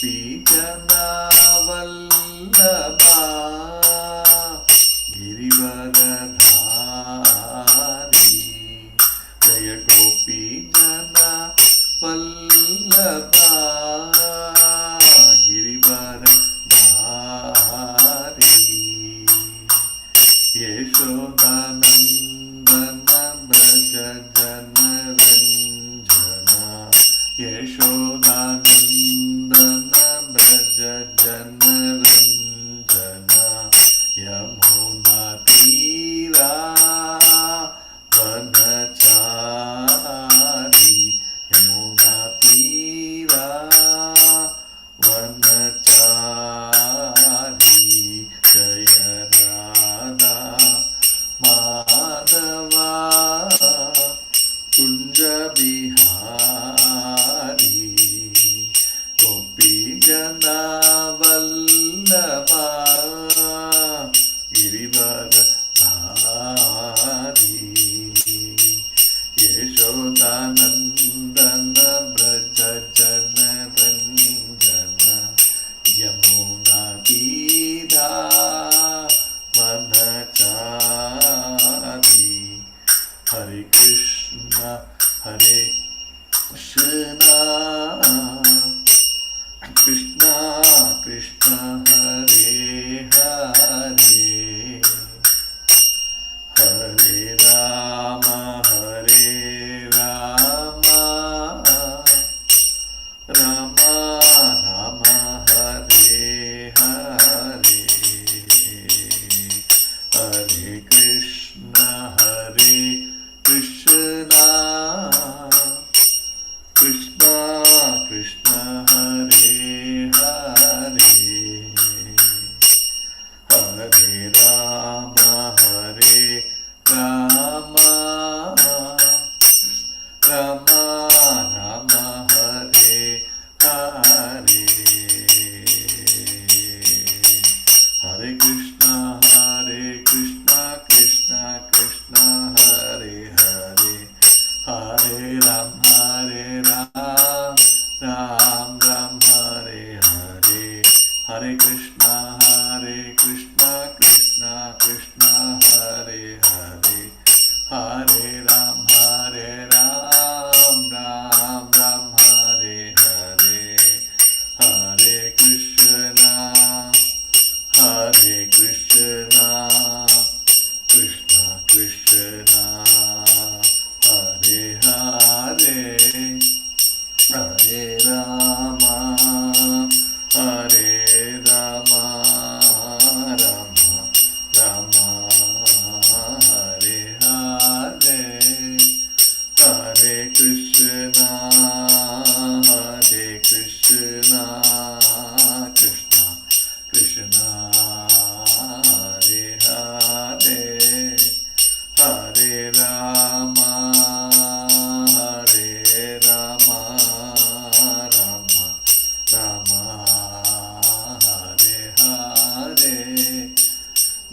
गोपी जना वल्लभा गिरिवरधारी जय गोपी जना वल्लभा गिरिवरधारी यशोदानंदन ब्रज जनरंजना यशोदानंदन ब्रज जनरंजना यमुना तीरा वनचारी यमुना तीरा वनचारी जय राधा माधवा कुंज बिहारी गोपी जना वल्लभा गिरिवरधारी यशोदानंदन ब्रज जनरंजना यमुना तीरा वनचारी हरे कृष्णा कृष्णा कृष्णा हरे हरे हरे राम राम राम हरे हरे हरे कृष्णा कृष्णा कृष्णा हरे हरे हरे राम राम राम हरे हरे हरे कृष्णा कृष्णा कृष्णा हरे हरे हरे राम राम हरे हरे हरे कृष्णा कृष्णा कृष्णा हरे हरे हरे राम राम हरे हरे हरे कृष्णा कृष्णा कृष्णा हरे हरे हरे राम राम राम हरे हरे हरे कृष्णा कृष्णा कृष्णा हरे हरे हरे राम राम हरे हरे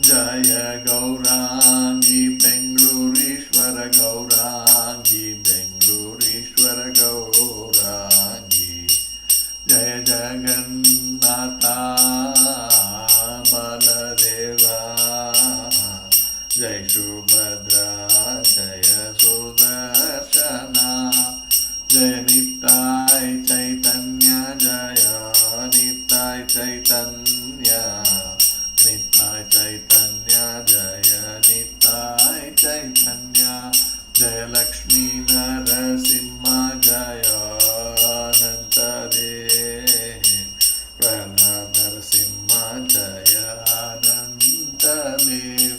जय गौरांगी बेंगलूरीश्वर गौरांगी जय जगन्नाथा बलदेवा जय सुभद्रा जय सुदर्शना जय निताय चैतन्य जय निताय चैतन्य निताय चैतन्य जय निताय चैतन्य जय लक्ष्मी नरसिंह जय अनंत देव प्रहलाद नरसिंह जय अनंत देव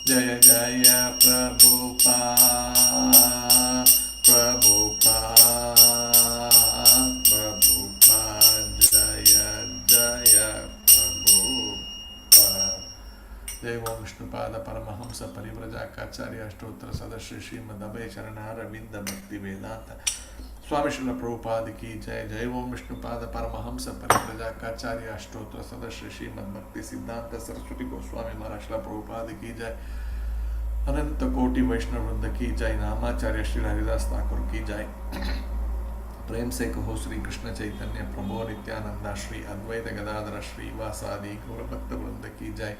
जय जय प्रभुपाद जय जय प्रभुपाद जय ओम विष्णुपाद परमहंस परिव्रजाकाचार्य अष्टोत्तर सदस्य श्रीमद अभय चरणारविंद भक्ति वेदांत स्वामी श्रील प्रभुपाद की जय। जय ओम विष्णुपाद परमहंस परिव्रजाकाचार्य अष्टोत्तर सदस्य श्रीमद भक्ति सिद्धांत सरस्वती गोस्वामी महाराज श्रील प्रभुपाद की जय। अनंत कोटि वैष्णव वृंद की जय। नामाचार्य श्री हरिदास ठाकुर की जय। प्रेम से कहो श्री कृष्ण चैतन्य प्रभो नित्यानंदा श्री अद्वैत गदाधर श्रीवासादि गौर भक्त वृंद की जय।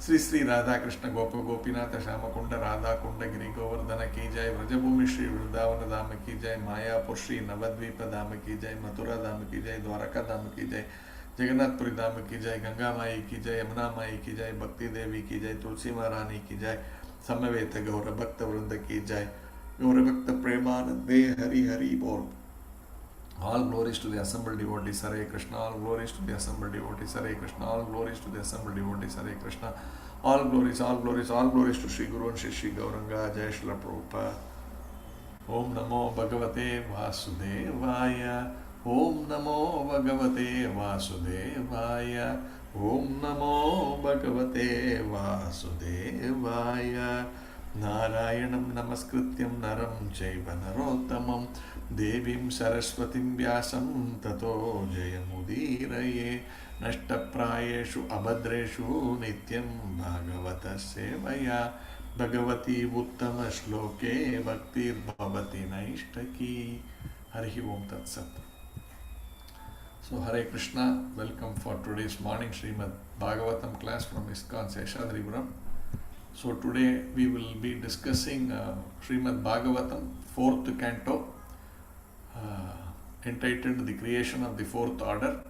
श्री श्री राधा कृष्ण गोप गोपीनाथ श्याम कुंड राधा कुंड गिरि गोवर्धन की जय। व्रजभूमि श्री वृंदावन धाम की जय। मायापुर श्री नवद्वीप धाम की जय। मथुरा धाम की जय। द्वारका धाम की जय। जगन्नाथपुरी धाम की जय। गंगा माई की जय। यमुना माई की जय। भक्ति देवी की जय। तुलसी महारानी की जय। समवेत गौर भक्त वृंद की जय। गौर भक्त प्रेमानंदे हरि हरि बोल। All glories to the assembled devotees, Hare Krishna. All glories to the assembled devotees, Hare Krishna. All glories to the assembled devotees, Hare Krishna. All glories, all glories, all glories to Sri Guru and Shri Gauranga. Jai Shri Prabhupada. Om Namo Bhagavate Vasudevaya. Om Namo Bhagavate Vasudevaya. Om Namo Bhagavate Vasudevaya. Narayanam Namaskrityam Naram Chaiva Narottamam Devim Saraswatim Vyasam Tato Jayamudiraye. Nashtaprayeshu Abhadreshu Nityam Bhagavata Sevaya. Bhagavati Uttama Shloke Bhaktir Bhavati Naishtaki. Harihi Om Tat Sat. So Hare Krishna, welcome for today's morning Srimad Bhagavatam class from ISKCON Seshadripuram. So today we will be discussing Srimad Bhagavatam, 4th canto, entitled The Creation of the Fourth Order.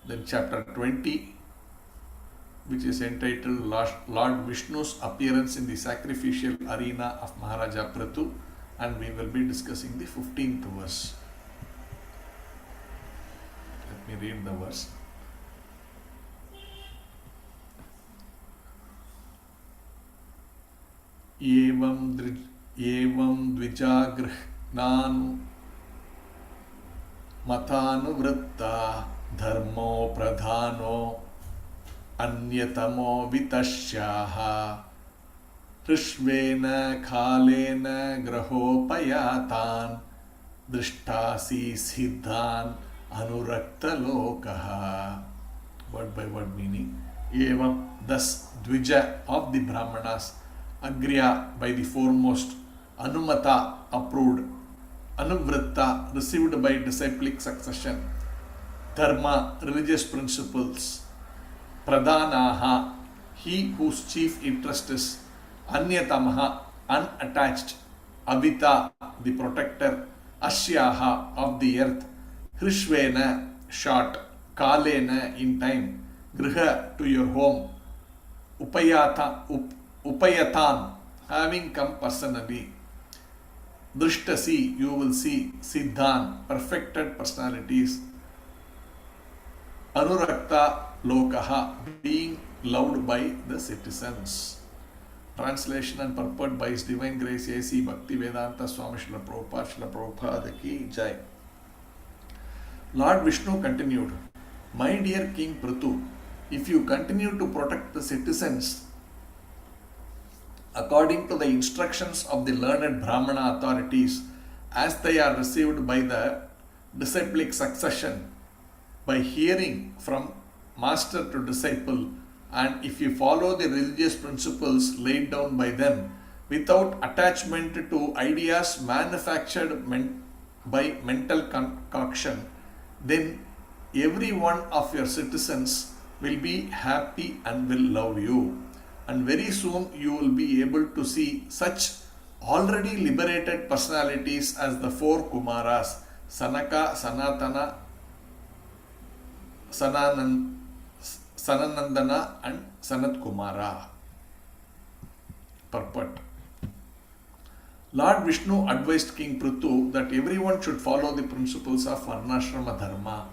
Then chapter 20, which is entitled Lord Vishnu's Appearance in the Sacrificial Arena of Maharaja Prithu, and we will be discussing the 15th verse. Let me read the verse. एवं द्विजागृह्णानु मतानुवृत्ता धर्मो प्रधानो अन्यतमो वितस्याः ऋष्वेन कालेन ग्रहोपयातान् दृष्टासि सिद्धान् अनुरक्तलोकः. Word by word meaning. Evam, thus Dvija of the Brahmanas, Agriya by the foremost, Anumata approved, Anuvritta received by disciplic succession, Dharma religious principles, Pradhanaha he whose chief interest is, Anyatamaha unattached, Avita the protector, Asyaha of the earth, Hrishvena short, Kalena in time, Griha to your home, Upayatan having come personally, Drishtasi you will see, Siddhan perfected personalities, Anurakta Lokaha being loved by the citizens. Translation and purport by His Divine Grace A.C. Bhaktivedanta Swami Srila Prabhupada Ki Jai. Lord Vishnu continued, My dear King Prithu, if you continue to protect the citizens according to the instructions of the learned Brahmana authorities as they are received by the disciplic succession, by hearing from master to disciple, and if you follow the religious principles laid down by them without attachment to ideas manufactured by mental concoction, then every one of your citizens will be happy and will love you. And very soon you will be able to see such already liberated personalities as the four Kumaras, Sanaka, Sanatana, Sananandana and Sanat Kumara. Purport. Lord Vishnu advised King Prithu that everyone should follow the principles of Varnashrama Dharma.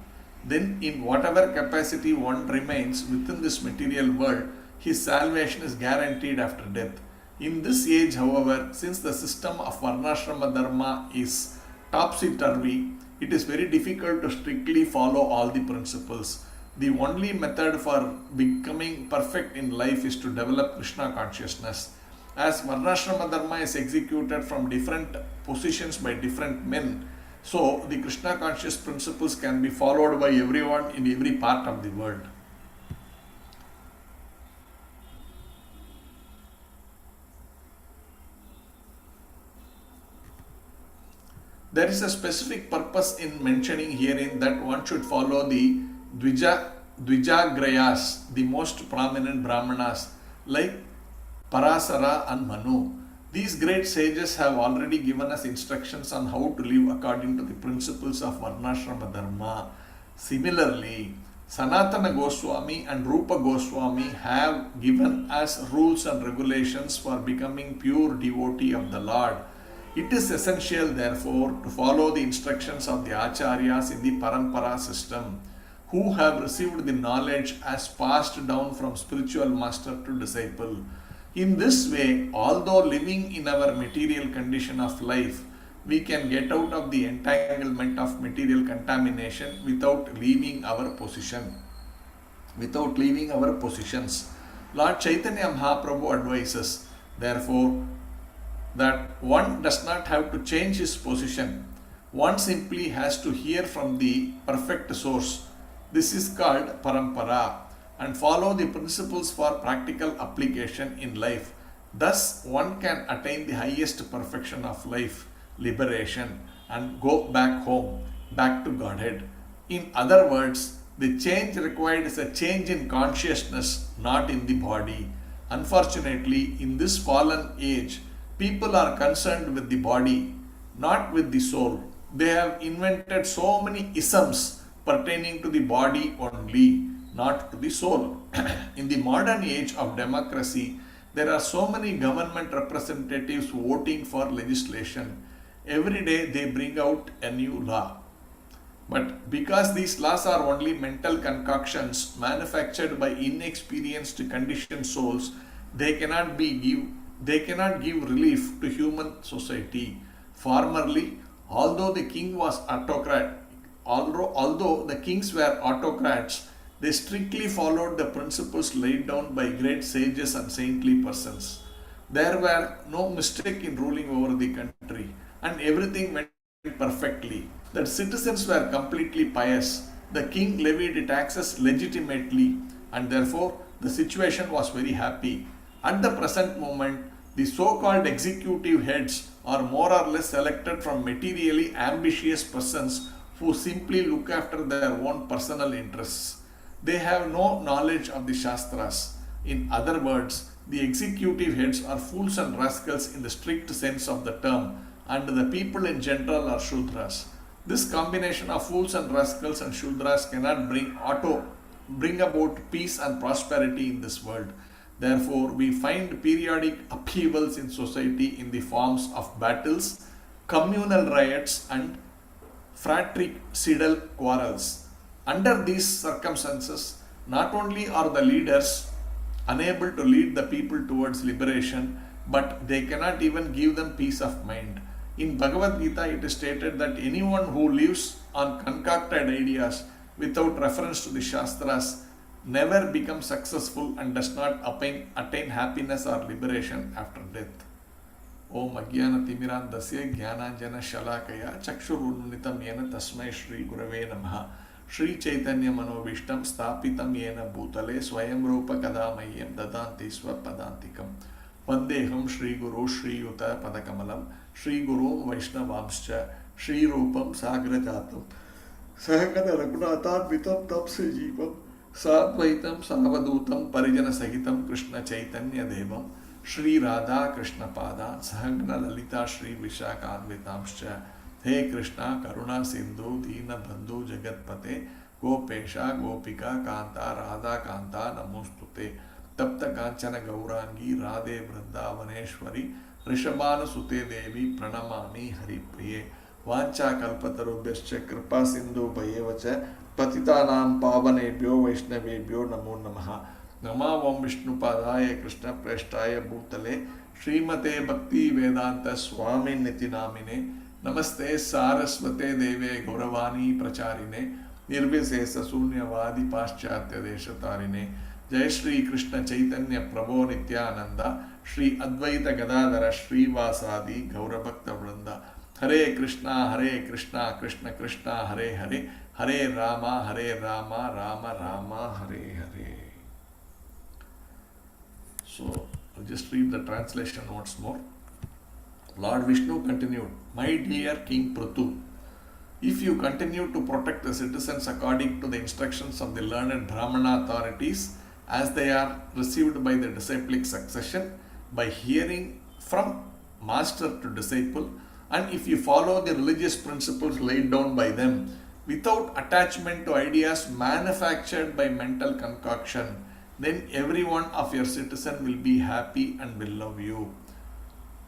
Then in whatever capacity one remains within this material world, his salvation is guaranteed after death. In this age, however, since the system of Varnashrama Dharma is topsy-turvy, it is very difficult to strictly follow all the principles. The only method for becoming perfect in life is to develop Krishna consciousness. As Varnashrama Dharma is executed from different positions by different men, so the Krishna conscious principles can be followed by everyone in every part of the world. There is a specific purpose in mentioning herein that one should follow the Dvijagrayas, the most prominent Brahmanas like Parasara and Manu. These great sages have already given us instructions on how to live according to the principles of Varnashrama Dharma. Similarly, Sanatana Goswami and Rupa Goswami have given us rules and regulations for becoming pure devotee of the Lord. It is essential, therefore, to follow the instructions of the Acharyas in the Parampara system, who have received the knowledge as passed down from spiritual master to disciple. In this way, although living in our material condition of life, we can get out of the entanglement of material contamination without leaving our position. Without leaving our positions. Lord Chaitanya Mahaprabhu advises, therefore, that one does not have to change his position. One simply has to hear from the perfect source. This is called parampara, and follow the principles for practical application in life. Thus, one can attain the highest perfection of life, liberation, and go back home, back to Godhead. In other words, the change required is a change in consciousness, not in the body. Unfortunately, in this fallen age, people are concerned with the body, not with the soul. They have invented so many isms pertaining to the body only, not to the soul. In the modern age of democracy, there are so many government representatives voting for legislation. Every day they bring out a new law. But because these laws are only mental concoctions manufactured by inexperienced conditioned souls, they cannot give relief to human society. Formerly, although the king was autocrat, although the kings were autocrats, they strictly followed the principles laid down by great sages and saintly persons. There were no mistake in ruling over the country, and everything went perfectly. The citizens were completely pious. The king levied taxes legitimately, and therefore the situation was very happy. At the present moment, the so-called executive heads are more or less selected from materially ambitious persons who simply look after their own personal interests. They have no knowledge of the Shastras. In other words, the executive heads are fools and rascals in the strict sense of the term, and the people in general are Shudras. This combination of fools and rascals and Shudras cannot bring about peace and prosperity in this world. Therefore, we find periodic upheavals in society in the forms of battles, communal riots, and fratricidal quarrels. Under these circumstances, not only are the leaders unable to lead the people towards liberation, but they cannot even give them peace of mind. In Bhagavad Gita, it is stated that anyone who lives on concocted ideas without reference to the Shastras never becomes successful and does not attain happiness or liberation after death. Om Agyana Timirandasya Jnananjana Shalakaya Chakshurunnitam Yena Tasmai Shri Gurave Namaha Shri Chaitanya Manovishtam Stapitam Yena Bhutale Swayam Rupa Kadamayam Dadanti Swapadantikam Vandeham Shri Guru Shri Yuta Padakamalam Shri Guru Vaishnavamscha Shri Rupam Sagrajatam Sahakada Raghunathan Vitam Tapse Jeevam Sadvaitam Savadutam Parijana Sahitam Krishna Chaitanya Devam Shri Radha Krishna Pada Sahagna Lalita Shri Vishakhanvitamscha He Krishna Karuna Sindhu Dina Bandhu Jagatpate Gopesha Gopika Kanta Radha Kanta Namostute Tapta Kanchana Gaurangi Radhe Vrindavaneshwari Rishabhana Sute Devi Pranamami Hari Priye Vancha Kalpatarubhyascha Kripa Sindhu Bhayevacha Patitanam Pavanebhyo Vaishnavebhyo Namo Namaha Nama Om Vishnu Padaya Krishna Preshtaya Bhutale Srimate Bhakti Vedanta Swami Niti Namine Namaste Saraswate Deve Gauravani Pracharine Nirvisesa Sunyavadi Paschatya Deshatarine Jai Shri Krishna Chaitanya Prabhu Nityananda Shri Advaita Gadadhara Shri Vasadi Gaurabhakta Vrinda Hare Krishna Krishna Krishna Hare Hare Hare Rama Rama Rama Hare Hare. So I'll just read the translation once more. Lord Vishnu continued, "My dear King Prithu, if you continue to protect the citizens according to the instructions of the learned Brahmana authorities as they are received by the disciplic succession by hearing from master to disciple, and if you follow the religious principles laid down by them without attachment to ideas manufactured by mental concoction, then every one of your citizen will be happy and will love you.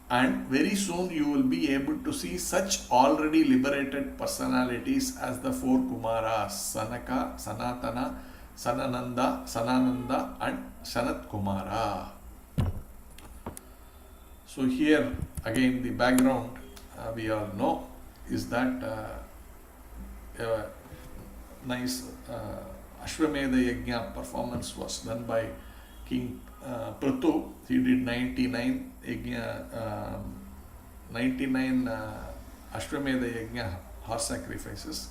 And very soon you will be able to see such already liberated personalities as the four Kumaras, Sanaka, Sanatana, Sanananda and Sanat Kumara." So here again the background we all know is that a nice Ashwamedha Yajna performance was done by King Prithu. He did 99 Ashwamedha Yajna horse sacrifices,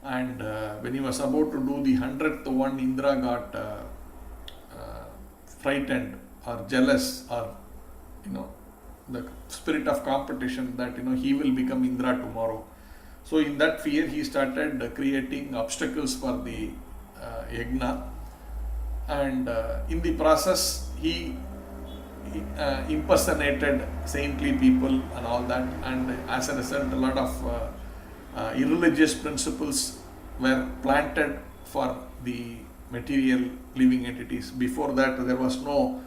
and when he was about to do the 100th one, Indra got frightened or jealous, or the spirit of competition that he will become Indra tomorrow. So in that fear he started creating obstacles for the yajna, and in the process he impersonated saintly people and all that, and as a result a lot of irreligious principles were planted for the material living entities. Before that there was no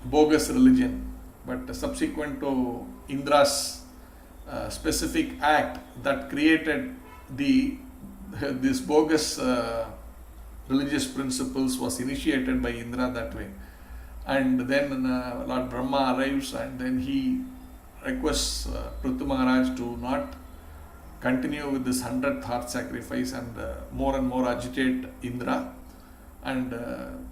bogus religion, but subsequent to Indra's specific act that created this bogus religious principles was initiated by Indra that way. And then Lord Brahma arrives, and then he requests Prithu Maharaj to not continue with this 100th heart sacrifice and more agitate Indra. And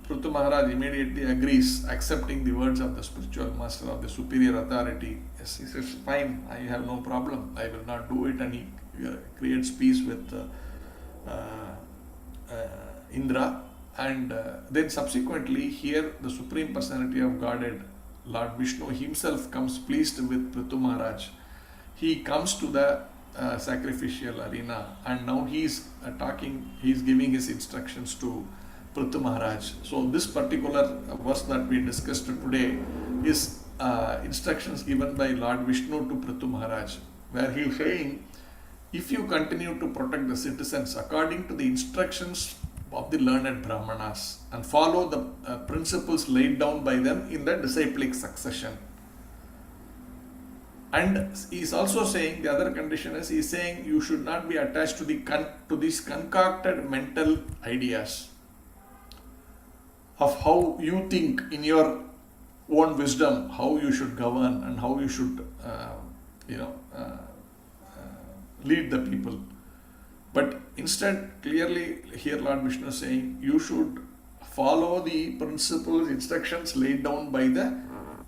Prithu Maharaj immediately agrees, accepting the words of the spiritual master, of the superior authority. Yes, he says, "Fine, I have no problem, I will not do it," and he creates peace with Indra. And then subsequently here the Supreme Personality of Godhead, Lord Vishnu himself, comes pleased with Prithu Maharaj. He comes to the sacrificial arena, and now he is giving his instructions to Prithu Maharaj. So this particular verse that we discussed today is instructions given by Lord Vishnu to Prithu Maharaj, where he is saying, if you continue to protect the citizens according to the instructions of the learned Brahmanas and follow the principles laid down by them in the disciplic succession. And he is also saying, the other condition is, he is saying you should not be attached to these concocted mental ideas of how you think in your own wisdom, how you should govern and how you should lead the people. But instead, clearly here Lord Vishnu is saying you should follow the principles, instructions laid down by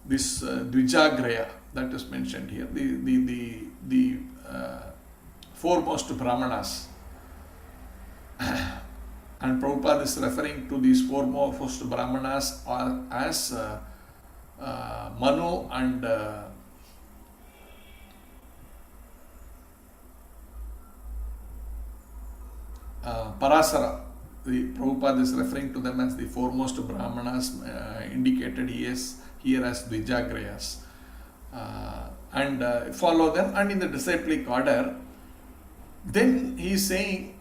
this Dvijagraya that is mentioned here, the foremost Brahmanas. And Prabhupada is referring to these foremost Brahmanas as Manu and Parasara. The Prabhupada is referring to them as the foremost Brahmanas, indicated here as Dvijagrayas. And follow them, and in the disciplic order, then he is saying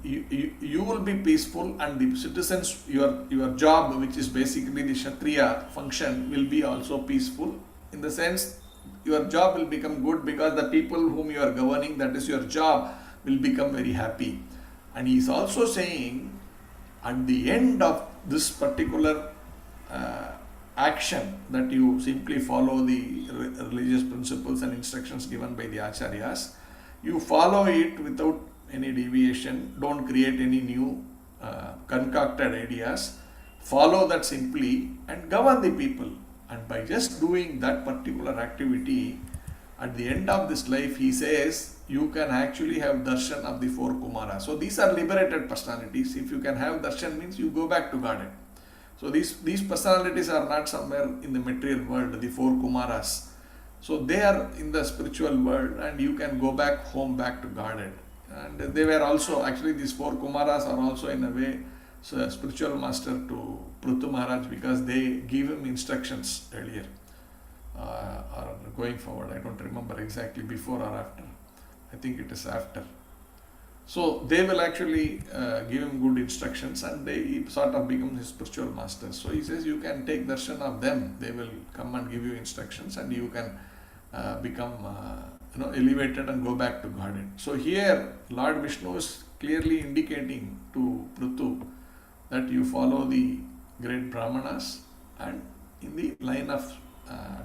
you will be peaceful, and the citizens, your job, which is basically the Kshatriya function, will be also peaceful. In the sense, your job will become good because the people whom you are governing, that is your job, will become very happy. And he is also saying at the end of this particular action, that you simply follow the religious principles and instructions given by the Acharyas, you follow it without any deviation, don't create any new concocted ideas, follow that simply and govern the people. And by just doing that particular activity, at the end of this life, he says, you can actually have darshan of the four Kumaras. So these are liberated personalities. If you can have darshan, means you go back to Godhead. So these personalities are not somewhere in the material world, the four Kumaras. So they are in the spiritual world, and you can go back home, back to Godhead. And they were also, actually these four Kumaras are also in a way so a spiritual master to Prithu Maharaj, because they give him instructions earlier or going forward. I don't remember exactly before or after. I think it is after. So they will actually give him good instructions, and they sort of become his spiritual masters. So he says you can take darshan of them. They will come and give you instructions, and you can become elevated and go back to Godhead. So here Lord Vishnu is clearly indicating to Prithu that you follow the great Brahmanas, and in the line of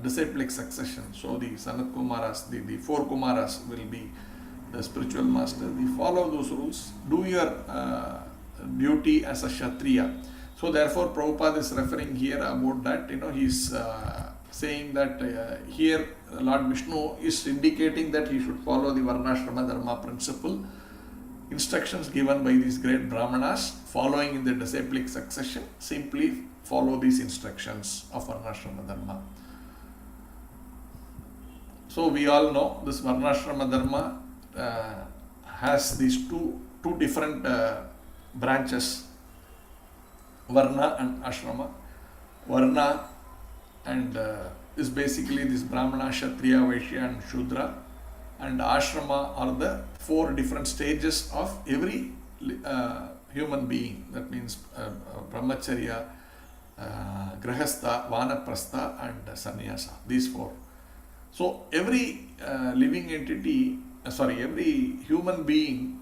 disciplic succession. So the Sanat Kumaras, the four Kumaras will be the spiritual master. You follow those rules, do your duty as a Kshatriya. So therefore Prabhupada is referring here about that, he's saying that here Lord Vishnu is indicating that he should follow the Varnashrama Dharma principle, instructions given by these great Brahmanas, following in the disciplic succession, simply follow these instructions of Varnashrama Dharma. So we all know this Varnashrama Dharma has these two different branches, Varna and Ashrama. Varna and is basically this Brahmana, Kshatriya, Vaishya and Shudra, and Ashrama are the four different stages of every human being. That means Brahmacharya, Grahastha, Vanaprastha and Sannyasa, these four. So every living entity, every human being,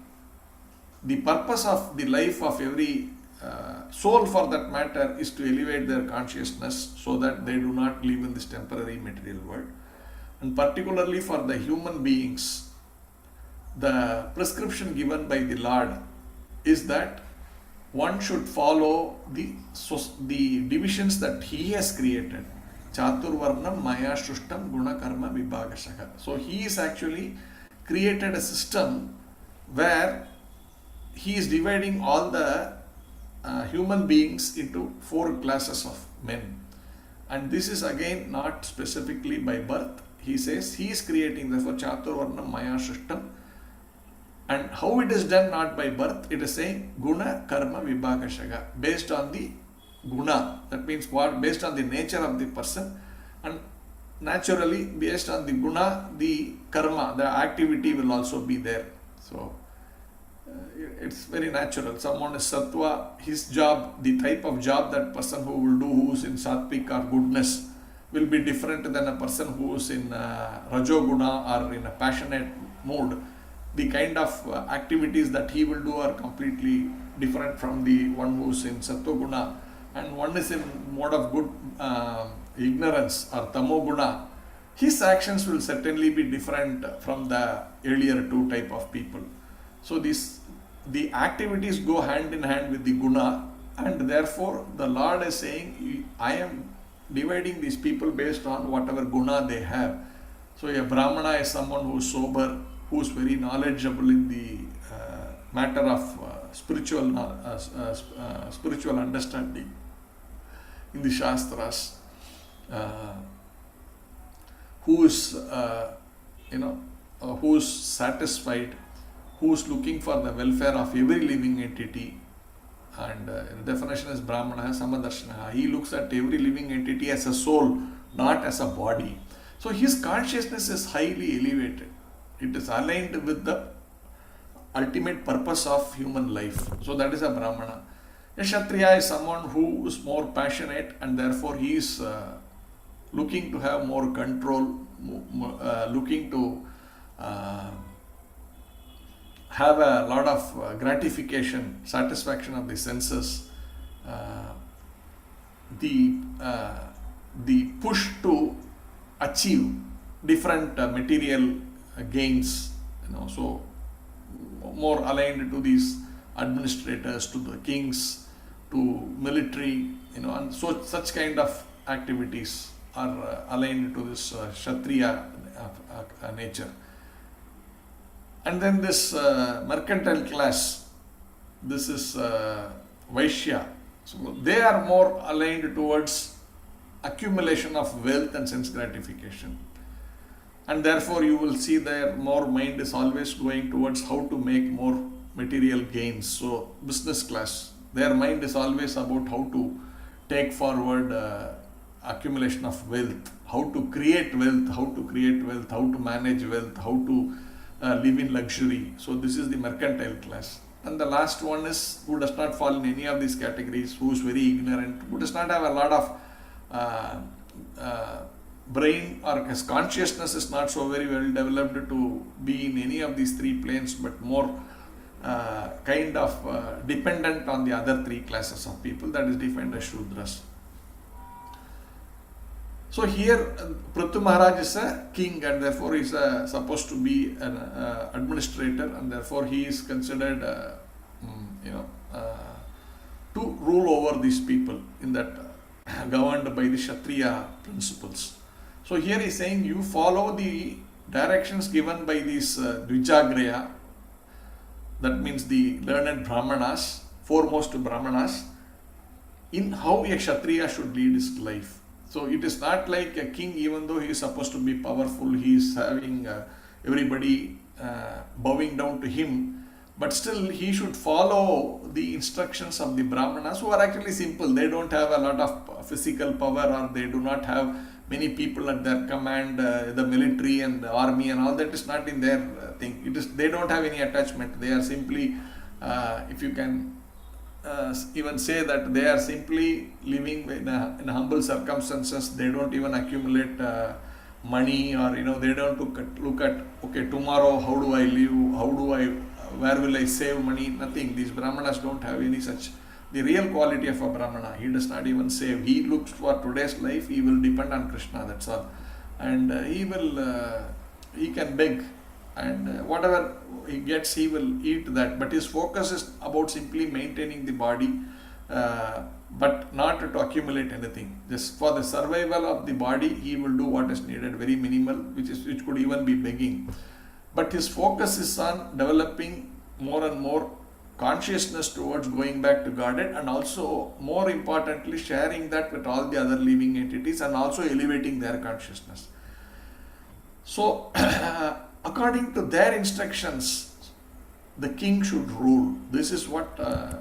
the purpose of the life of every soul for that matter is to elevate their consciousness so that they do not live in this temporary material world. And particularly for the human beings, the prescription given by the Lord is that one should follow the divisions that He has created. Chaturvarnam Maya Shushtam Guna Karma Vibhagashaka. So He is actually created a system where He is dividing all the human beings into four classes of men. And this is again not specifically by birth. He says He is creating, therefore Chaturvarnam Maya Shushtam. And how it is done, not by birth, it is saying Guna Karma Vibhagashaka, based on the Guna, that means what? Based on the nature of the person, and naturally based on the Guna, the Karma, the activity will also be there. So it's very natural. Someone is Sattva, his job, the type of job that person who will do, who is in Sattvic or goodness, will be different than a person who is in Rajoguna or in a passionate mood. The kind of activities that he will do are completely different from the one who is in Sattva-guna, and one is in mode of good ignorance or Tamo-guna. His actions will certainly be different from the earlier two type of people. So the activities go hand in hand with the guna, and therefore the Lord is saying, I am dividing these people based on whatever guna they have. So a Brahmana is someone who is sober, who is very knowledgeable in the matter of spiritual understanding in the Shastras, who is who is satisfied, who is looking for the welfare of every living entity. And the definition is Brahmana Samadarshana. He looks at every living entity as a soul, not as a body. So his consciousness is highly elevated. It is aligned with the ultimate purpose of human life. So that is a Brahmana. A Kshatriya is someone who is more passionate, and therefore he is looking to have more control, looking to have a lot of gratification, satisfaction of the senses, the push to achieve different material gains, so more aligned to these administrators, to the kings, to military, and so such kind of activities are aligned to this Kshatriya nature. And then this mercantile class, this is Vaishya. So they are more aligned towards accumulation of wealth and sense gratification. And therefore you will see their more mind is always going towards how to make more material gains. So business class, their mind is always about how to take forward accumulation of wealth, how to create wealth, how to manage wealth, how to live in luxury. So this is the mercantile class. And the last one is who does not fall in any of these categories, who is very ignorant, who does not have a lot of brain, or his consciousness is not so very well developed to be in any of these three planes, but more kind of dependent on the other three classes of people, that is defined as Shudras. So here Prithu Maharaj is a king, and therefore he is supposed to be an administrator, and therefore he is considered to rule over these people in that governed by the Kshatriya principles. So here he is saying you follow the directions given by these Dvijagreya, that means the learned Brahmanas, foremost Brahmanas, in how a Kshatriya should lead his life. So it is not like a king, even though he is supposed to be powerful, he is having everybody bowing down to him, but still he should follow the instructions of the Brahmanas, who are actually simple. They don't have a lot of physical power, or they do not have many people at their command, the military and the army and all that is not in their thing. It is, they don't have any attachment. They are simply, if you can even say that they are simply living in humble circumstances. They don't even accumulate money, or they don't look at okay, tomorrow how do I live, where will I save money, nothing. These Brahmanas don't have any such. The real quality of a Brahmana, he does not even save. He looks for today's life, he will depend on Krishna, that's all. And he can beg, and whatever he gets, he will eat that. But his focus is about simply maintaining the body, but not to accumulate anything. Just for the survival of the body, he will do what is needed, very minimal, which could even be begging. But his focus is on developing more and more consciousness towards going back to Godhead, and also more importantly sharing that with all the other living entities, and also elevating their consciousness. So according to their instructions, the king should rule. This is what the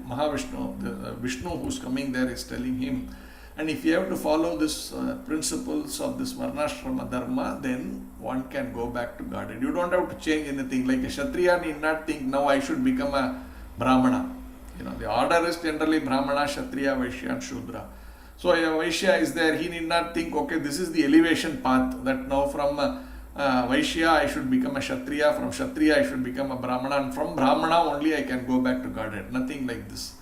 Mahavishnu, the Vishnu who is coming there, is telling him. And if you have to follow this principles of this Varnashrama Dharma, then one can go back to Godhead. You don't have to change anything. Like a Kshatriya need not think, now I should become a Brahmana. The order is generally Brahmana, Kshatriya, Vaishya and Shudra. So a Vaishya is there, he need not think, okay, this is the elevation path, that now from Vaishya I should become a Kshatriya, from Kshatriya I should become a Brahmana, and from Brahmana only I can go back to Godhead. Nothing like this.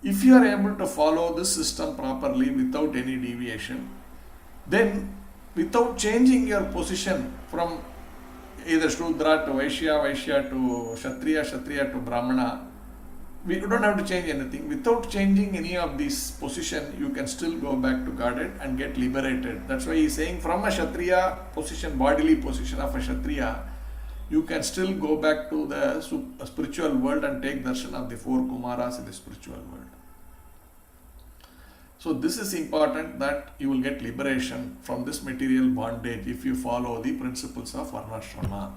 If you are able to follow this system properly without any deviation, then without changing your position from either Shudra to Vaishya, Vaishya to Kshatriya, Kshatriya to Brahmana, we don't have to change anything. Without changing any of these position, you can still go back to Godhead and get liberated. That's why he is saying from a Kshatriya position, bodily position of a Kshatriya, you can still go back to the spiritual world and take darshan of the four Kumaras in the spiritual world. So this is important, that you will get liberation from this material bondage if you follow the principles of Varnashrama.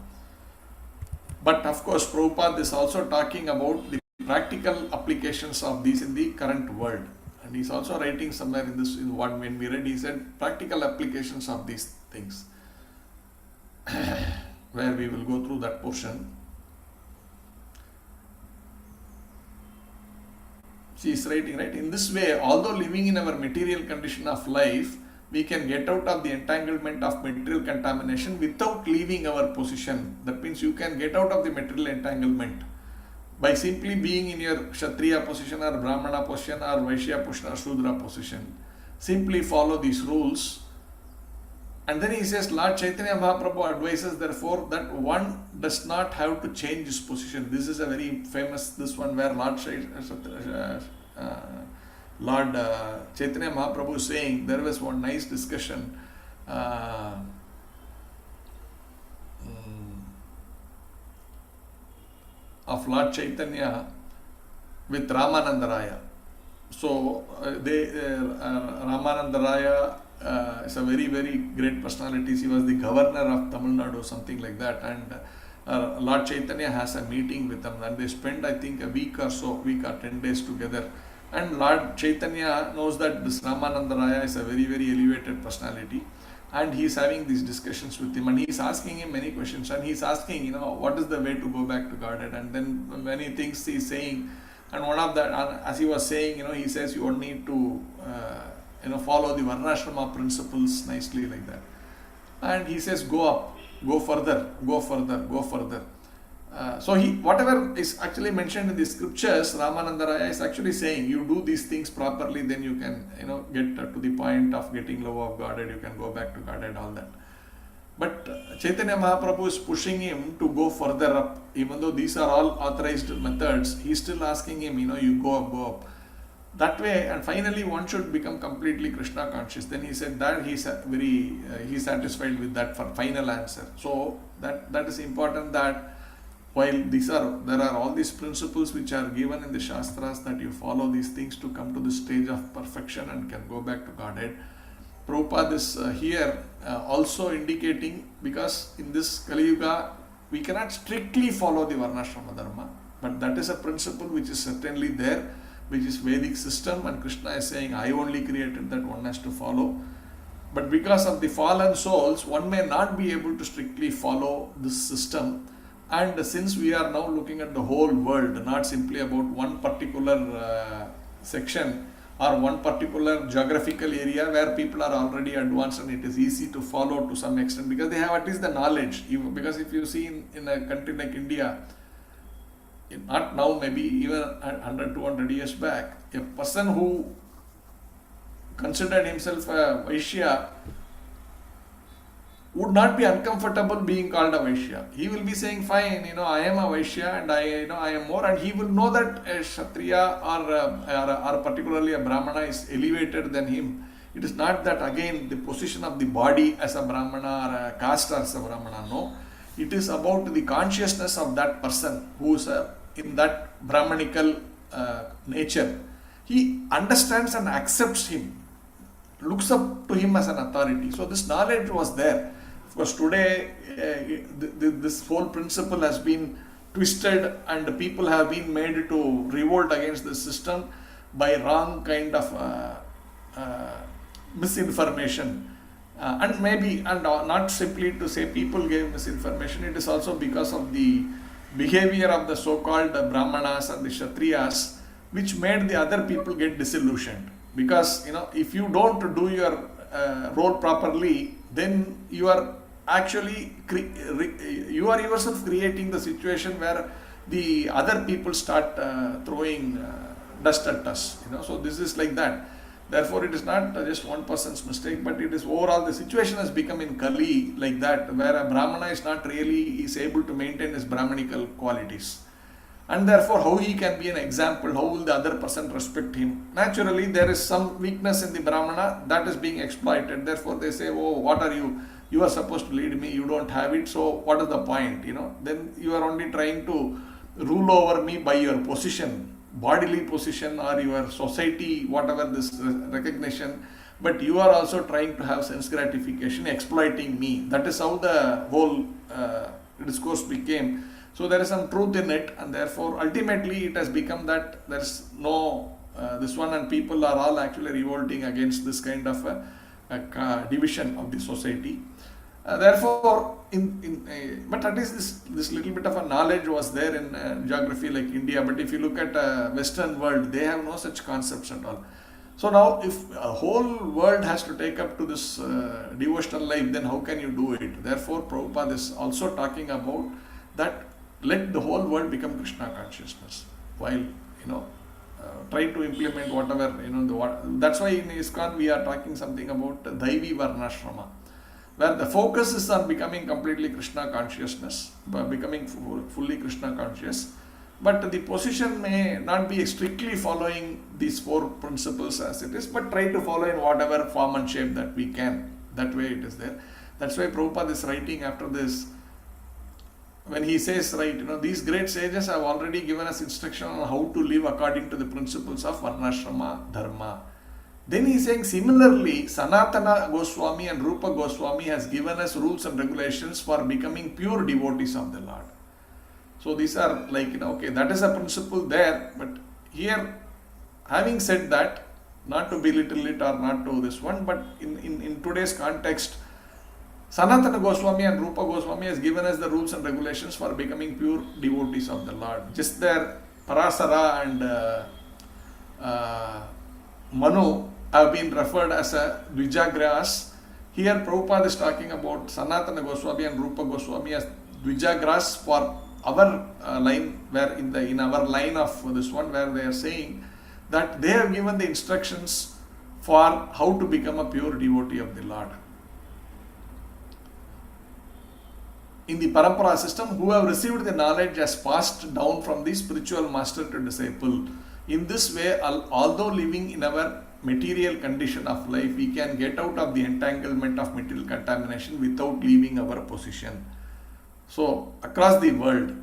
But of course, Prabhupada is also talking about the practical applications of these in the current world. And he's also writing somewhere in this, when we read, he said practical applications of these things, where we will go through that portion. She is writing, right? In this way, although living in our material condition of life, we can get out of the entanglement of material contamination without leaving our position. That means you can get out of the material entanglement by simply being in your Kshatriya position or Brahmana position or Vaishya position or Shudra position. Simply follow these rules. And then he says, Lord Chaitanya Mahaprabhu advises therefore that one does not have to change his position. This is a very famous, this one where Lord Chaitanya Mahaprabhu is saying, there was one nice discussion of Lord Chaitanya with Ramananda Raya. So Ramananda Raya is a very, very great personality. He was the governor of Tamil Nadu, something like that, and Lord Chaitanya has a meeting with them, and they spend, I think, a week or 10 days together. And Lord Chaitanya knows that this Ramananda Raya is a very, very elevated personality, and he's having these discussions with him, and he's asking him many questions, and he's asking, what is the way to go back to Godhead, and then many things he's saying. And one of that, as he was saying, he says you don't need to, follow the Varnashrama principles nicely like that. And he says, go up, go further, go further, go further. So whatever is actually mentioned in the scriptures, Ramananda Raya is actually saying, you do these things properly, then you can, get to the point of getting love of Godhead, you can go back to Godhead, all that. But Chaitanya Mahaprabhu is pushing him to go further up. Even though these are all authorized methods, he's still asking him, you go up, go up. That way, and finally one should become completely Krishna conscious. Then he said that he's satisfied with that for final answer. So that is important, that while there are all these principles which are given in the Shastras, that you follow these things to come to the stage of perfection and can go back to Godhead. Prabhupada is here also indicating, because in this Kali Yuga we cannot strictly follow the Varnashrama Dharma, but that is a principle which is certainly there, which is Vedic system, and Krishna is saying, I only created that, one has to follow. But because of the fallen souls, one may not be able to strictly follow this system. And since we are now looking at the whole world, not simply about one particular section or one particular geographical area where people are already advanced and it is easy to follow to some extent, because they have at least the knowledge. Because if you see in a country like India, not now, maybe even 100, 200 years back, a person who considered himself a Vaishya would not be uncomfortable being called a Vaishya. He will be saying, fine, I am a Vaishya and I am more, and he will know that a Kshatriya or particularly a Brahmana is elevated than him. It is not that again the position of the body as a Brahmana or a caste as a Brahmana, no. It is about the consciousness of that person who is in that Brahmanical nature. He understands and accepts him, looks up to him as an authority. So this knowledge was there. Of course, today this whole principle has been twisted and people have been made to revolt against the system by wrong kind of misinformation. And not simply to say people gave misinformation, it is also because of the behavior of the so-called Brahmanas and the Kshatriyas, which made the other people get disillusioned. Because if you don't do your role properly, then you are actually you are yourself creating the situation where the other people start throwing dust at us. So this is like that. Therefore, it is not just one person's mistake, but it is overall the situation has become in Kali like that, where a Brahmana is able to maintain his Brahmanical qualities. And therefore, how he can be an example, how will the other person respect him? Naturally, there is some weakness in the Brahmana that is being exploited. Therefore, they say, oh, what are you? You are supposed to lead me, you don't have it, so what is the point? Then you are only trying to rule over me by your position, bodily position, or your society, whatever this recognition, but you are also trying to have sense gratification, exploiting me. That is how the whole discourse became. So there is some truth in it, and therefore ultimately it has become that there is no this one, and people are all actually revolting against this kind of division of the society. Therefore, but at least this little bit of a knowledge was there in geography like India. But if you look at Western world, they have no such concepts at all. So now, if a whole world has to take up to this devotional life, then how can you do it? Therefore, Prabhupada is also talking about that. Let the whole world become Krishna consciousness, while try to implement whatever that's why in ISKCON we are talking something about Daivi Varnashrama, where the focus is on becoming completely Krishna consciousness, becoming fully Krishna conscious. But the position may not be strictly following these 4 principles as it is, but try to follow in whatever form and shape that we can. That way it is there. That's why Prabhupada is writing after this when he says, right, these great sages have already given us instruction on how to live according to the principles of Varnashrama Dharma. Then he is saying, similarly, Sanatana Goswami and Rupa Goswami has given us rules and regulations for becoming pure devotees of the Lord. So these are like, okay, that is a principle there, but here, having said that, not to belittle it or not to this one, but in today's context, Sanatana Goswami and Rupa Goswami has given us the rules and regulations for becoming pure devotees of the Lord. Just there, Parasara and Manu have been referred as a Dvijagras. Here Prabhupada is talking about Sanatana Goswami and Rupa Goswami as Dvijagras for our line, where in our line of this one, where they are saying that they have given the instructions for how to become a pure devotee of the Lord. In the Parampara system, who have received the knowledge as passed down from the spiritual master to disciple. In this way, although living in our material condition of life, we can get out of the entanglement of material contamination without leaving our position. So, across the world,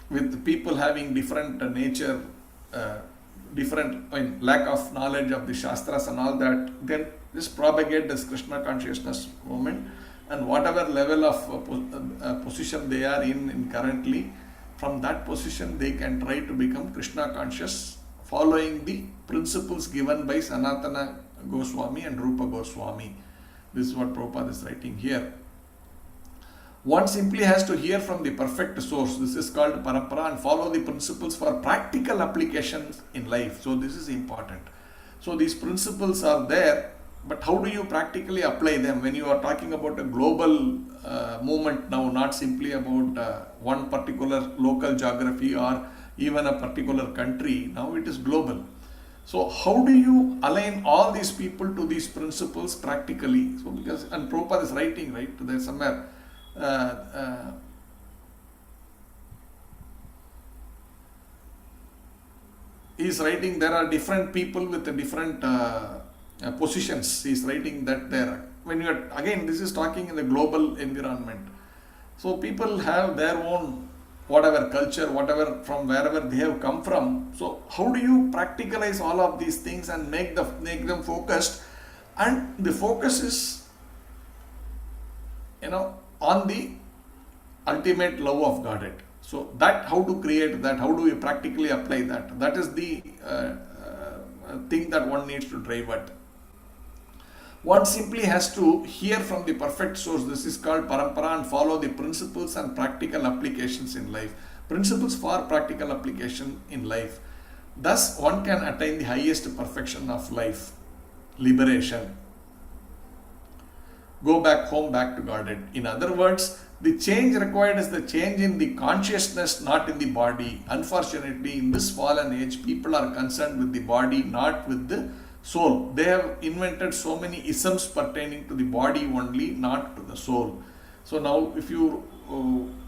with people having different nature, lack of knowledge of the Shastras and all that, then just propagate this Krishna consciousness movement, and whatever level of position they are in currently, from that position they can try to become Krishna conscious, following the principles given by Sanatana Goswami and Rupa Goswami. This is what Prabhupada is writing here. One simply has to hear from the perfect source. This is called Parampara, and follow the principles for practical applications in life. So this is important. So these principles are there, but how do you practically apply them when you are talking about a global movement now, not simply about one particular local geography or even a particular country. Now it is global. So how do you align all these people to these principles practically? So because, and Prabhupada is writing, right, there somewhere, he is writing there are different people with different positions. He is writing that there. When you are, again, this is talking in the global environment. So people have their own whatever culture, whatever, from wherever they have come from. So how do you practicalize all of these things and make them focused? And the focus is, on the ultimate love of Godhead. So that, how to create that, how do we practically apply that? That is the thing that one needs to drive at. One simply has to hear from the perfect source. This is called Parampara, and follow the principles and practical applications in life. Principles for practical application in life. Thus, one can attain the highest perfection of life, liberation. Go back home, back to Godhead. In other words, the change required is the change in the consciousness, not in the body. Unfortunately, in this fallen age, people are concerned with the body, not with the soul. They have invented so many isms pertaining to the body only, not to the soul. So now if you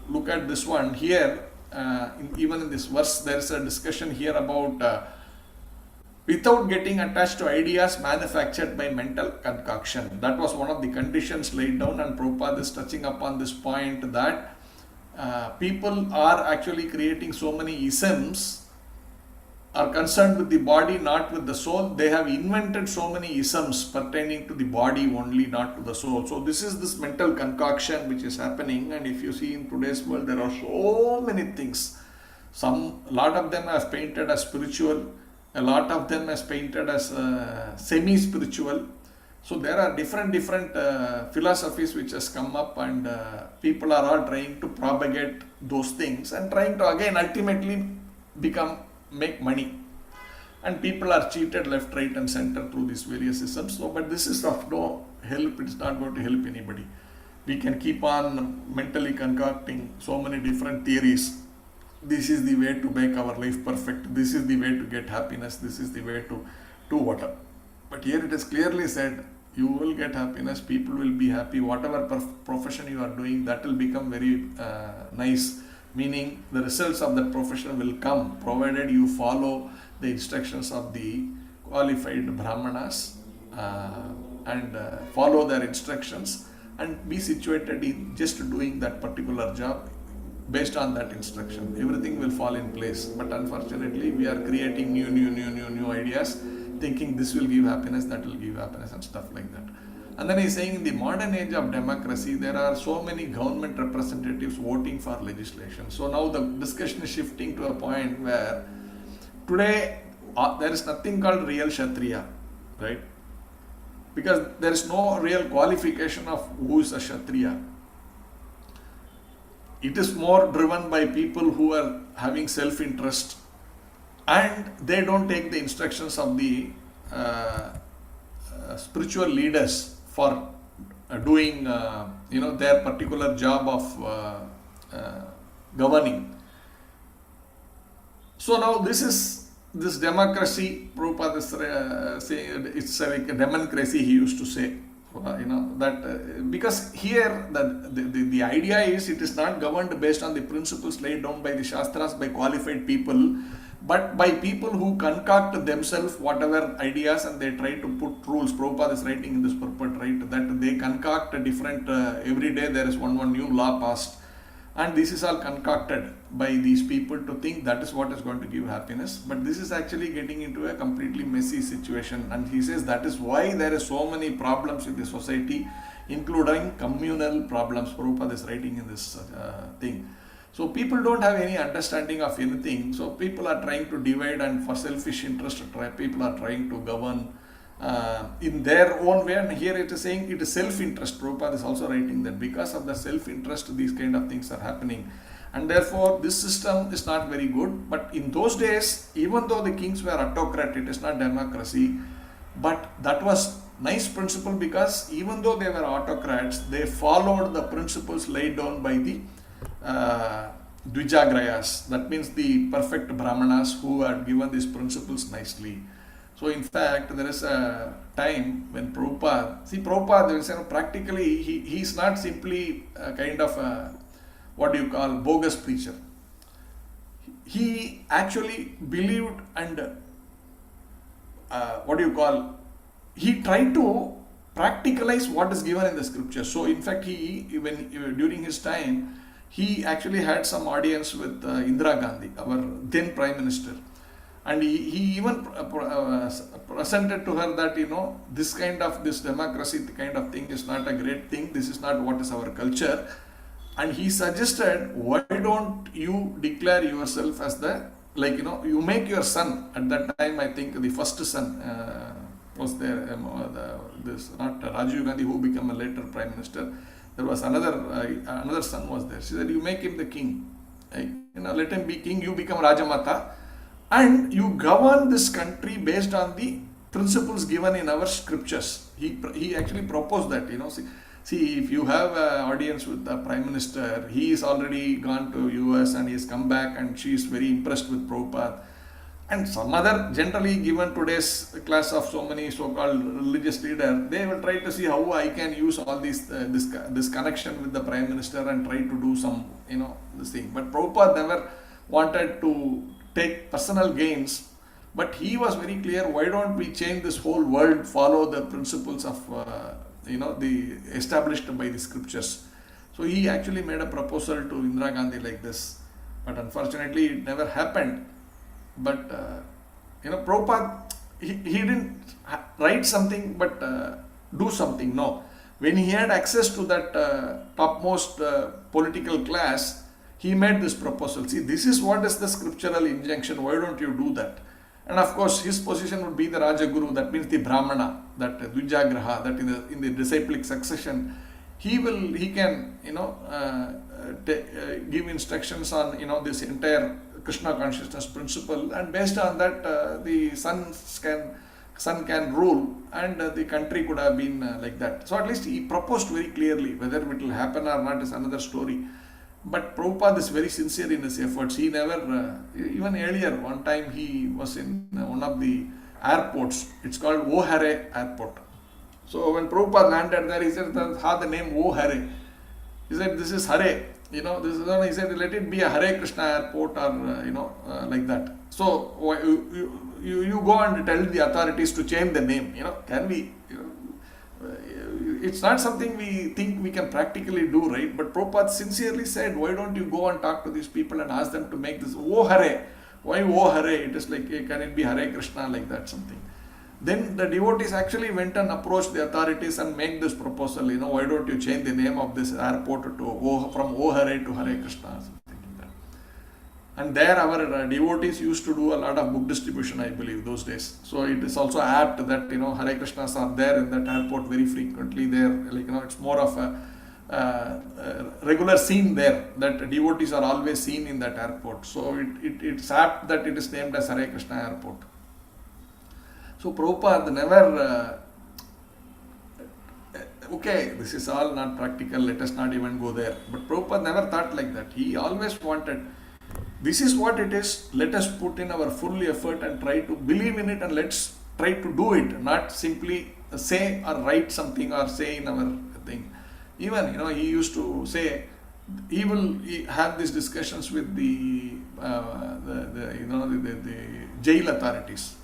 look at this one here, even in this verse, there is a discussion here about without getting attached to ideas manufactured by mental concoction. That was one of the conditions laid down, and Prabhupada is touching upon this point that people are actually creating so many isms, are concerned with the body, not with the soul. They have invented so many isms pertaining to the body only, not to the soul. So this is this mental concoction which is happening, and if you see in today's world, there are so many things. A lot of them are painted as spiritual, a lot of them is painted as semi-spiritual. So there are different philosophies which has come up, and people are all trying to propagate those things and trying to again ultimately make money, and people are cheated left, right and center through these various systems. So, but this is of no help. It's not going to help anybody. We can keep on mentally concocting so many different theories. This is the way to make our life perfect. This is the way to get happiness. This is the way to do whatever. But here it is clearly said, you will get happiness. People will be happy. Whatever profession you are doing, that will become very nice. Meaning the results of that profession will come, provided you follow the instructions of the qualified Brahmanas and follow their instructions. and be situated in just doing that particular job based on that instruction. Everything will fall in place. But unfortunately, we are creating new ideas, thinking this will give happiness, that will give happiness, and stuff like that. And then he's saying in the modern age of democracy, there are so many government representatives voting for legislation. So now the discussion is shifting to a point where today there is nothing called real Kshatriya, right? Because there is no real qualification of who is a Kshatriya. It is more driven by people who are having self-interest, and they don't take the instructions of the spiritual leaders for doing their particular job of governing. So now this democracy, Prabhupada say it's like a democracy, he used to say. Because here the idea is it is not governed based on the principles laid down by the Shastras by qualified people, but by people who concoct themselves whatever ideas and they try to put rules. Prabhupada is writing in this purport, right, that they concoct a different, every day there is one new law passed, and this is all concocted by these people to think that is what is going to give happiness. But this is actually getting into a completely messy situation, and he says that is why there is so many problems in the society, including communal problems. Prabhupada is writing in this thing. So people don't have any understanding of anything. So people are trying to divide, and for selfish interest, people are trying to govern in their own way. And here it is saying it is self-interest. Prabhupada is also writing that because of the self-interest, these kind of things are happening. And therefore, this system is not very good. But in those days, even though the kings were autocrat, it is not democracy. But that was nice principle, because even though they were autocrats, they followed the principles laid down by the Dvijagrayas. That means the perfect Brahmanas who had given these principles nicely. So in fact, there is a time when Prabhupada, practically he is not simply a kind of a, what do you call, bogus preacher. He actually believed and he tried to practicalize what is given in the scripture. So in fact, during his time, he actually had some audience with Indira Gandhi, our then Prime Minister. And he even presented to her that, this democracy kind of thing is not a great thing. This is not what is our culture. And he suggested, why don't you declare yourself as you make your son. At that time, I think the first son was there, not Rajiv Gandhi, who became a later Prime Minister. There was another son was there. She said, you make him the king. Let him be king, you become Rajamata. And you govern this country based on the principles given in our scriptures. He actually proposed that, See, if you have an audience with the Prime Minister, he is already gone to US and he has come back and she is very impressed with Prabhupada. And some other, generally given today's class of so many so-called religious leaders, they will try to see how I can use all this connection with the Prime Minister and try to do some, this thing. But Prabhupada never wanted to take personal gains, but he was very clear, why don't we change this whole world, follow the principles of the established by the scriptures. So he actually made a proposal to Indira Gandhi like this, but unfortunately it never happened. But Prabhupada, he didn't write something but do something. No, when he had access to that topmost political class, he made this proposal. See, this is what is the scriptural injunction. Why don't you do that? And of course, his position would be the Rajaguru, that means the Brahmana, that Dvijagraha, that in the disciplic succession, he can give instructions on this entire Krishna consciousness principle, and based on that, the son can rule, and the country could have been like that. So at least he proposed very clearly. Whether it will happen or not is another story. But Prabhupada is very sincere in his efforts. He never, even earlier, one time he was in one of the airports. It's called O Hare Airport. So when Prabhupada landed there, he said, the name O Hare. He said, this is Hare. He said, let it be a Hare Krishna airport, or like that. So you go and tell the authorities to change the name. Can we? it's not something we think we can practically do, right? But Prabhupada sincerely said, why don't you go and talk to these people and ask them to make this, oh Hare. Why oh Hare? It is like, can it be Hare Krishna, like that something? Then the devotees actually went and approached the authorities and made this proposal, why don't you change the name of this airport from oh Hare to Hare Krishna, something like that. And there our devotees used to do a lot of book distribution, I believe, those days. So it is also apt that, Hare Krishnas are there in that airport very frequently. There, it's more of a regular scene there, that devotees are always seen in that airport. So it's apt that it is named as Hare Krishna Airport. So Prabhupada never, okay, this is all not practical, let us not even go there. But Prabhupada never thought like that. He always wanted, this is what it is, let us put in our full effort and try to believe in it, and let's try to do it, not simply say or write something or say in our thing. Even, he used to say, he have these discussions with the jail authorities.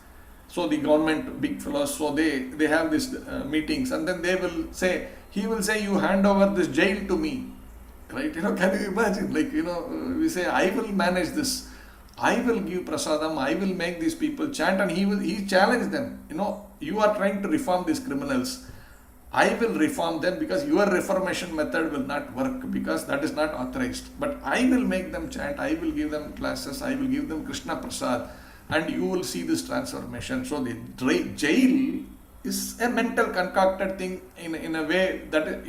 So the government, big fellows, so they have these meetings, and then they will say, he will say, you hand over this jail to me, right? Can you imagine? We say, I will manage this, I will give prasadam, I will make these people chant, and he challenged them, you are trying to reform these criminals, I will reform them, because your reformation method will not work, because that is not authorized, but I will make them chant, I will give them classes, I will give them Krishna Prasad, and you will see this transformation. So the jail is a mental concocted thing in a way that,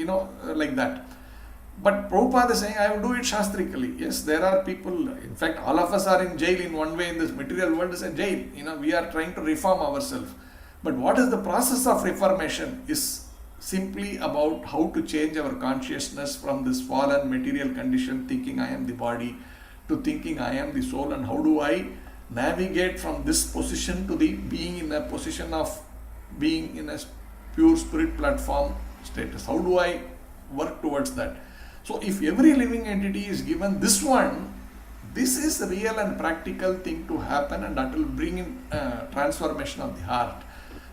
like that. But Prabhupada is saying, I will do it shastrically. Yes, there are people, in fact, all of us are in jail in one way. In this material world is a jail. We are trying to reform ourselves. But what is the process of reformation is simply about how to change our consciousness from this fallen material condition, thinking I am the body, to thinking I am the soul, and how do I navigate from this position to the being in a position of being in a pure spirit platform status. How do I work towards that? So if every living entity is given this one, this is a real and practical thing to happen, and that will bring in transformation of the heart.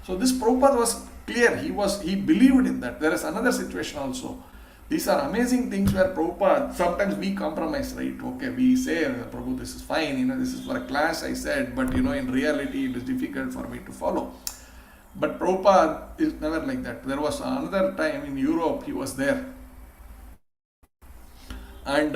So this Prabhupada was clear, he believed in that. There is another situation also. These are amazing things where Prabhupada, sometimes we compromise, right? Okay, we say, Prabhu, this is fine, this is for a class, I said, but in reality it is difficult for me to follow. But Prabhupada is never like that. There was another time in Europe, he was there. And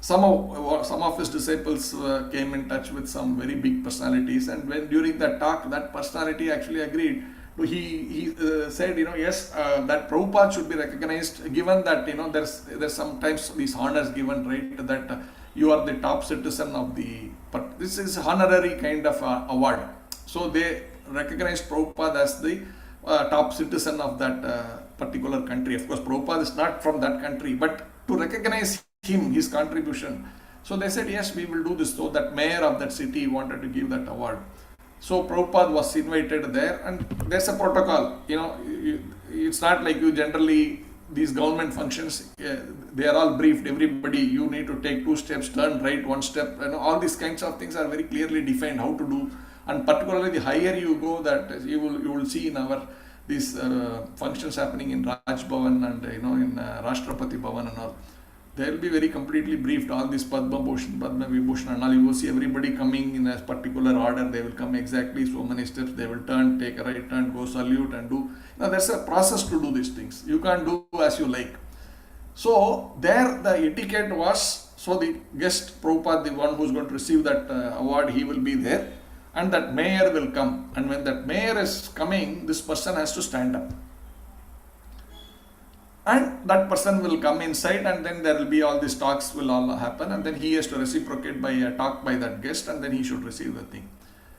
some of his disciples came in touch with some very big personalities, and when during that talk, that personality actually agreed. He said, yes, that Prabhupada should be recognized, given that, there's sometimes these honors given, right, that you are the top citizen of the, but this is honorary kind of award. So they recognized Prabhupada as the top citizen of that particular country. Of course, Prabhupada is not from that country, but to recognize him, his contribution. So they said, yes, we will do this. So that mayor of that city wanted to give that award. So Prabhupada was invited there, and there's a protocol, it's not like you generally, these government functions, they are all briefed, everybody, you need to take 2 steps, turn right 1 step, all these kinds of things are very clearly defined how to do, and particularly the higher you go, that you will see in our, these functions happening in Raj Bhavan and in Rashtrapati Bhavan and all. They will be very completely briefed, all this Padma Bhushan, Padma Vibhushan and all. You will see everybody coming in a particular order. They will come exactly so many steps. They will turn, take a right turn, go salute and do. Now there's a process to do these things. You can't do as you like. So there the etiquette was, so the guest Prabhupada, the one who's going to receive that award, he will be there, and that mayor will come. And when that mayor is coming, this person has to stand up. And that person will come inside, and then there will be all these talks will all happen, and then he has to reciprocate by a talk by that guest, and then he should receive the thing.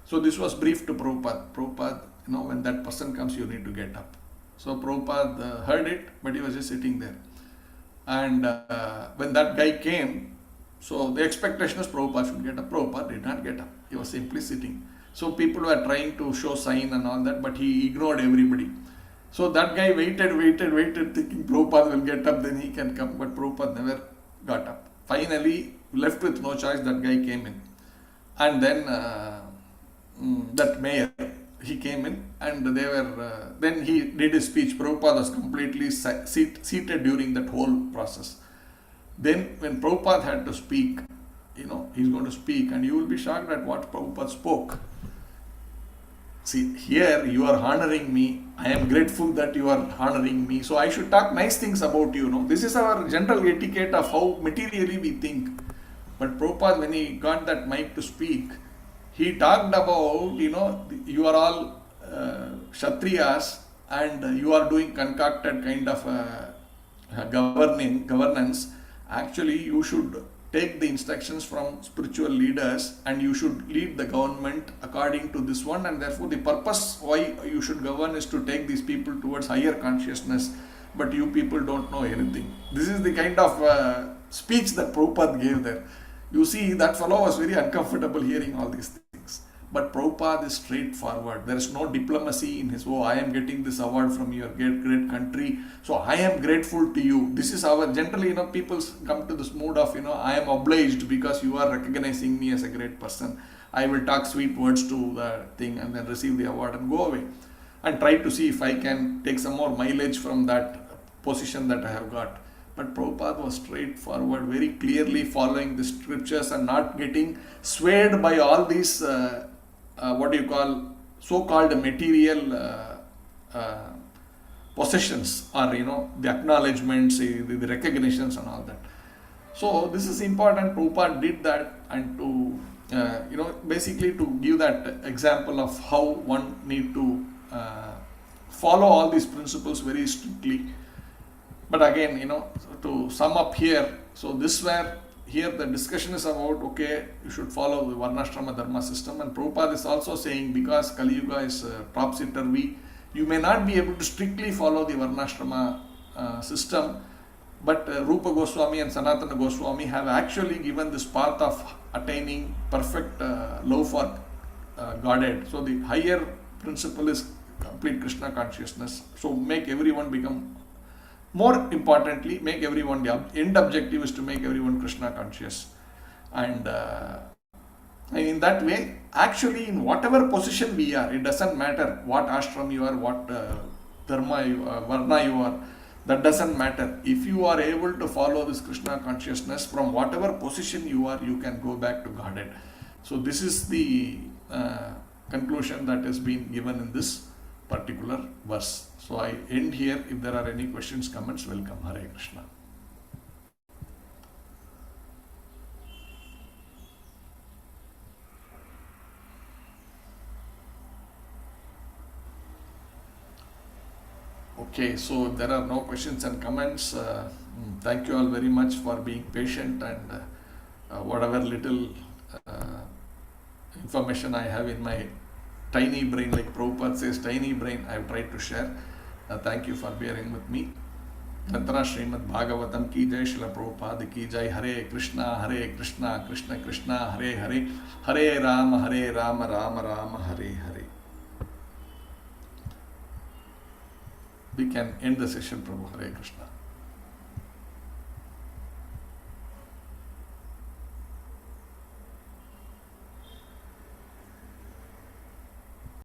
So this was briefed to Prabhupada. Prabhupada, when that person comes, you need to get up. So Prabhupada heard it, but he was just sitting there. And when that guy came, so the expectation was Prabhupada should get up. Prabhupada did not get up. He was simply sitting. So people were trying to show sign and all that, but he ignored everybody. So that guy waited, thinking Prabhupada will get up, then he can come. But Prabhupada never got up. Finally, left with no choice, that guy came in. And then that mayor, he came in and they were, then he did his speech. Prabhupada was completely seated during that whole process. Then when Prabhupada had to speak, he's going to speak and you will be shocked at what Prabhupada spoke. See, here you are honoring me. I am grateful that you are honoring me. So I should talk nice things about you. This is our general etiquette of how materially we think. But Prabhupada, when he got that mic to speak, he talked about, you are all Kshatriyas and you are doing concocted kind of governance. Actually, you should take the instructions from spiritual leaders and you should lead the government according to this one, and therefore the purpose why you should govern is to take these people towards higher consciousness, but you people don't know anything. This is the kind of speech that Prabhupada gave there. You see, that fellow was very uncomfortable hearing all these things. But Prabhupada is straightforward. There is no diplomacy in his, I am getting this award from your great country, so I am grateful to you. This is our, generally, people come to this mood of, I am obliged because you are recognizing me as a great person. I will talk sweet words to the thing and then receive the award and go away. And try to see if I can take some more mileage from that position that I have got. But Prabhupada was straightforward, very clearly following the scriptures and not getting swayed by all these so-called material possessions or the acknowledgements, the recognitions and all that. So this is important. Prabhupada did that, and to basically to give that example of how one need to follow all these principles very strictly. But again, to sum up here, so this where here the discussion is about, you should follow the Varnashrama Dharma system, and Prabhupada is also saying, because Kali Yuga is topsy-turvy, you may not be able to strictly follow the Varnashrama system, but Rupa Goswami and Sanatana Goswami have actually given this path of attaining perfect love for Godhead. So the higher principle is complete Krishna consciousness. So make everyone become, more importantly, make everyone, the end objective is to make everyone Krishna conscious. And in that way, actually in whatever position we are, it doesn't matter what ashram you are, what dharma you are, varna you are, that doesn't matter. If you are able to follow this Krishna consciousness, from whatever position you are, you can go back to Godhead. So this is the conclusion that has been given in this particular verse. So I end here. If there are any questions, comments, welcome. Hare Krishna. Okay, so there are no questions and comments. Thank you all very much for being patient, and whatever little information I have in my tiny brain, like Prabhupada says, tiny brain, I have tried to share. Thank you for bearing with me. Tatra Srimad Bhagavatam ki jai, Srila Prabhupada ki jai. Hare Krishna, Krishna Krishna, Hare Hare, Hare Rama, Rama Rama, Hare Hare. We can end the session, Prabhu. Hare Krishna.